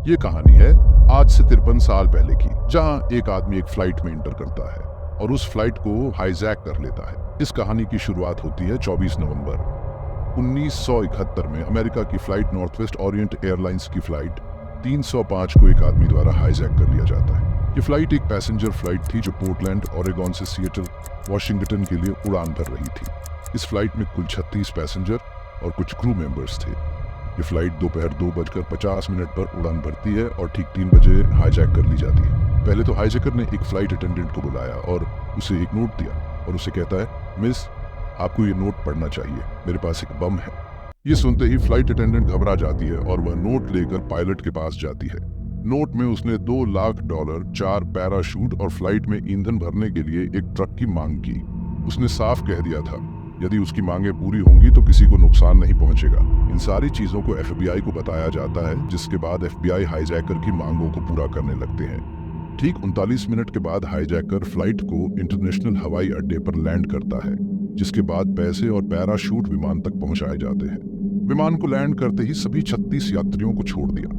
ये कहानी है आज से 53 साल पहले की, जहां एक आदमी एक फ्लाइट में इंटर करता है और उस फ्लाइट को हाईजैक कर लेता है। इस कहानी की शुरुआत होती है 24 नवंबर 1971 में। अमेरिका की फ्लाइट नॉर्थवेस्ट ओरिएंट एयरलाइंस की फ्लाइट 305 को एक आदमी द्वारा हाईजैक कर लिया जाता है। ये फ्लाइट एक पैसेंजर फ्लाइट थी जो पोर्टलैंड, ओरेगॉन से सिएटल, वॉशिंगटन के लिए उड़ान भर रही थी। इस फ्लाइट में कुल 36 पैसेंजर और कुछ क्रू मेंबर्स थे। ये फ्लाइट दोपहर 2:50 पर उड़ान भरती है और ठीक 3 बजे हाईजैक कर ली जाती है। पहले तो हाईजैकर ने एक फ्लाइट अटेंडेंट को बुलाया और उसे एक नोट दिया और उसे कहता है, मिस, आपको ये नोट पढ़ना चाहिए, मेरे पास एक बम है। ये सुनते ही फ्लाइट अटेंडेंट घबरा जाती है और वह नोट लेकर पायलट के पास जाती है। नोट में उसने $2 लाख, 4 पैराशूट और फ्लाइट में ईंधन भरने के लिए एक ट्रक की मांग की। उसने साफ कह दिया था, यदि उसकी मांगें पूरी होंगी तो किसी को नुकसान नहीं पहुंचेगा। इन सारी चीजों को FBI को बताया जाता है, जिसके बाद FBI हाईजैकर की मांगों को पूरा करने लगते हैं। ठीक 39 मिनट के बाद हाईजैकर फ्लाइट को इंटरनेशनल हवाई अड्डे पर लैंड करता है, जिसके बाद पैसे और पैराशूट विमान तक पहुंचाए जाते हैं। विमान को लैंड करते ही सभी 36 यात्रियों को छोड़ दिया,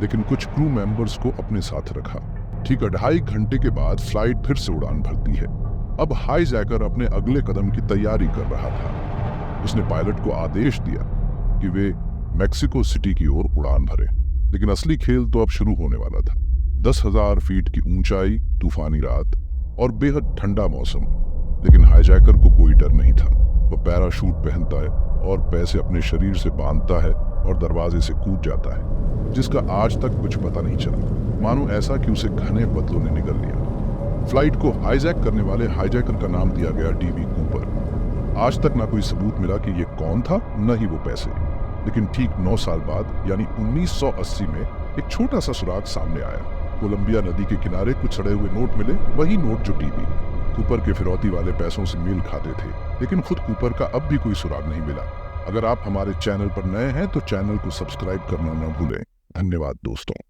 लेकिन कुछ क्रू मेंबर्स को अपने साथ रखा। ठीक 2.5 घंटे के बाद फ्लाइट फिर से उड़ान भरती है। अब हाईजैकर अपने अगले कदम की तैयारी कर रहा था। उसने पायलट को आदेश दिया कि वे मेक्सिको सिटी की ओर उड़ान भरे, लेकिन असली खेल तो अब शुरू होने वाला था। 10,000 फीट की ऊंचाई, तूफानी रात और बेहद ठंडा मौसम, लेकिन हाईजैकर को कोई डर नहीं था। वह पैराशूट पहनता है और पैसे अपने शरीर से बांधता है और दरवाजे से कूद जाता है, जिसका आज तक कुछ पता नहीं चला। मानो ऐसा कि उसे घने बदलों ने निगल लिया। फ्लाइट को हाईजैक करने वाले हाईजैकर का नाम दिया गया DB कूपर। आज तक ना कोई सबूत मिला कि ये कौन था, न ही वो पैसे। लेकिन ठीक 9 साल बाद यानी 1980 में एक छोटा सा सुराग सामने आया। कोलंबिया नदी के किनारे कुछ सड़े हुए नोट मिले, वही नोट जो DB कूपर के फिरौती वाले पैसों से मेल खाते थे। लेकिन खुद कूपर का अब भी कोई सुराग नहीं मिला। अगर आप हमारे चैनल पर नए हैं तो चैनल को सब्सक्राइब करना न भूलें। धन्यवाद दोस्तों।